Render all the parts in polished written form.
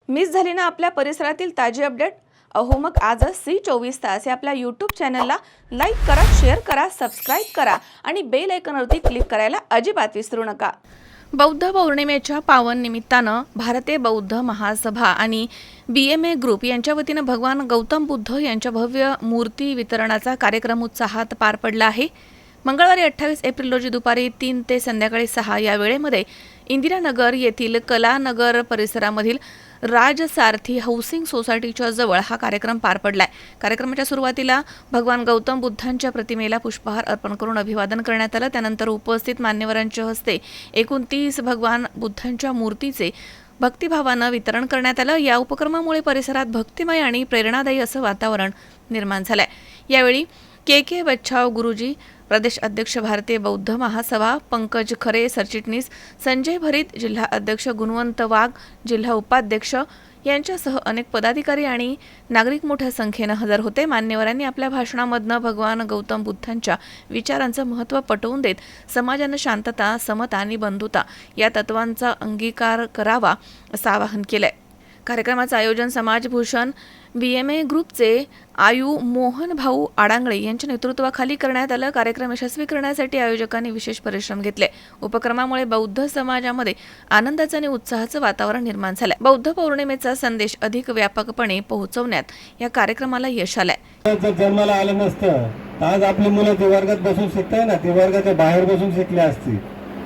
Miss झाली ना आपल्या परिसरातील ताजी अपडेट? अहो मग आजच C24 तास या आपल्या यूट्यूब चॅनलला लाईक करा, शेअर करा, सबस्क्राईब करा आणि बेल आयकॉनवरती क्लिक करायला अजिबात विसरू नका। बौद्ध पौर्णिमेच्या पावन निमित्तानं भारतीय बौद्ध महासभा आणि BMA ग्रुप यांच्या वतीनं भगवान गौतम बुद्ध यांच्या भव्य मूर्ती वितरणाचा कार्यक्रम उत्साहात पार पडला आहे। मंगळवारी 28 एप्रिल रोजी दुपारी 3 ते संध्याकाळी 6 या वेळेमध्ये इंदिरानगर येथील कलानगर परिसरामधील राजसारथी हाऊसिंग सोसायटीच्या जवळ हा कार्यक्रम पार पडलाय। कार्यक्रमाच्या सुरुवातीला भगवान गौतम बुद्धांच्या प्रतिमेला पुष्पहार अर्पण करून अभिवादन करण्यात आलं। त्यानंतर उपस्थित मान्यवरांच्या हस्ते एकूण 30 भगवान बुद्धांच्या मूर्तीचे भक्तिभावानं वितरण करण्यात आलं। या उपक्रमामुळे परिसरात भक्तिमय आणि प्रेरणादायी असं वातावरण निर्माण झालंय। यावेळी के बच्छाव गुरुजी, प्रदेश अध्यक्ष भारतीय बौद्ध महासभा पंकज खरे, सरचिटणीस संजय भरीत, जिल्हा अध्यक्ष गुणवंत वाघ, जिल्हा उपाध्यक्ष यांच्यासह अनेक पदाधिकारी आणि नागरिक मोठ्या संख्येनं हजर होते। मान्यवरांनी आपल्या भाषणामधनं भगवान गौतम बुद्धांच्या विचारांचं महत्त्व पटवून देत समाजानं शांतता, समता आणि बंधुता या तत्वांचा अंगीकार करावा असं आवाहन केलंय। कार्यक्रमाचं आयोजन समाजभूषण BMA ग्रुपचे आयु मोहन भाऊ आडांगळे यांच्या नेतृत्वाखाली करण्यात आलं। कार्यक्रम यशस्वी करण्यासाठी आयोजकांनी विशेष परिश्रम घेतले। उपक्रमामुळे बौद्ध समाजामध्ये आनंदाचं आणि उत्साहाचं वातावरण निर्माण झालंय। बौद्ध पौर्णिमेचा संदेश अधिक व्यापकपणे पोहोचवण्यात या कार्यक्रमाला यश आलंय। जर जन्माला आलं नसतं आज आपली मुलं जे वर्गात बसून शिकताय ना, ते वर्गाच्या बाहेर बसून शिकली असती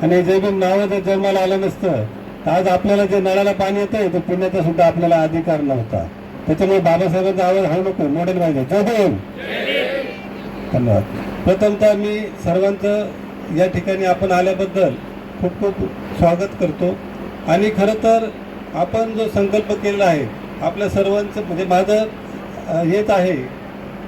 आणि जे पण नाव जर जन्माला आलं नसतं आज आपल्याला जे नळाला पाणी येतंय ते पिण्याचा सुद्धा आपल्याला अधिकार नव्हता। त्याच्यामुळे बाबासाहेबांचा आवाज हा नको, मॉडेल पाहिजे। जय भीम। धन्यवाद। प्रथमतः मी सर्वांचं या ठिकाणी आपण आल्याबद्दल खूप खूप स्वागत करतो आणि खरं तर आपण जो संकल्प केलेला आहे आपल्या सर्वांचं, म्हणजे माझं हेच आहे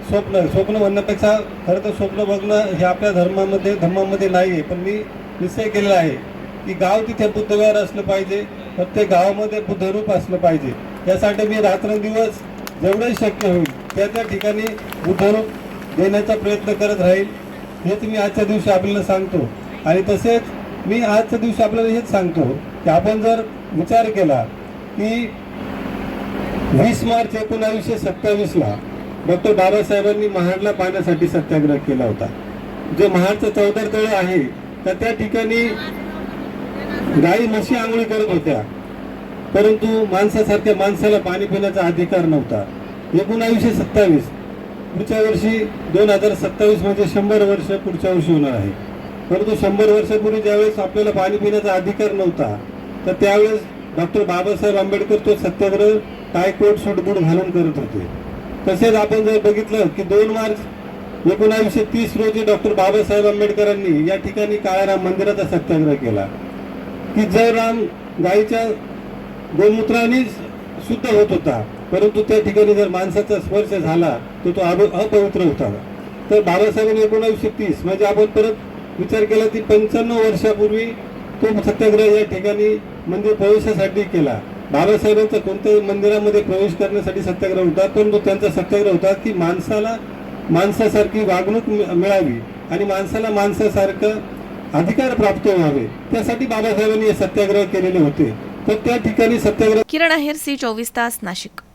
स्वप्न म्हणण्यापेक्षा खरं तर स्वप्न बघणं हे आपल्या धर्मामध्ये नाही आहे, पण मी निश्चय केलेला आहे की गाव तिथे बुद्धविहार असलं पाहिजे, प्रत्येक गावामध्ये बुद्धरूप असलं पाहिजे। यासाठी मी रात्रंदिवस जेवढे शक्य होईल त्या ठिकाणी बुद्धरूप देण्याचा प्रयत्न करत राहील, हेच मी आजच्या दिवशी आपल्याला सांगतो। आणि तसेच मी आजच्या दिवशी आपल्याला हेच सांगतो की आपण जर विचार केला की 20 मार्च 1927ला डॉक्टर बाबासाहेबांनी महाडला पाण्यासाठी सत्याग्रह केला होता। जे महाडचं 14 तळे आहे तर त्या ठिकाणी गाई म्हशी आंघोळी करत होत्या, परंतु माणसासारख्या माणसाला पाणी पिण्याचा अधिकार नव्हता। 1927 पुढच्या वर्षी 2027 म्हणजे 100 वर्ष पुढच्या वर्षी होणार आहे। परंतु 100 वर्षापूर्वी ज्यावेळेस आपल्याला पाणी पिण्याचा अधिकार नव्हता तर त्यावेळेस डॉक्टर बाबासाहेब आंबेडकर तो सत्याग्रह टाय कोट सूट बूट घालून करत होते। तसेच आपण जर बघितलं की 2 मार्च 1930 रोजी डॉक्टर बाबासाहेब आंबेडकरांनी या ठिकाणी काळाराम मंदिराचा सत्याग्रह केला की जय राम गायीच्या गोमूत्राने शुद्ध होत होता, परंतु त्या ठिकाणी जर माणसाचा स्पर्श झाला तर तो अपवित्र होता। तर बाबासाहेबांनी 1930 म्हणजे आपण परत विचार केला की 95 वर्षापूर्वी तो सत्याग्रह या ठिकाणी मंदिर प्रवेशासाठी केला। बाबासाहेबांचा कोणत्याही मंदिरामध्ये प्रवेश करण्यासाठी सत्याग्रह होता, परंतु त्यांचा सत्याग्रह होता की माणसाला माणसासारखी वागणूक मिळावी आणि माणसाला माणसासारखं अधिकार प्राप्त व्हावे, त्यासाठी बाबासाहेबांनी हे सत्याग्रह केलेले होते। तर त्या ठिकाणी सत्याग्रह। किरण आहेर, C24 तास, नाशिक।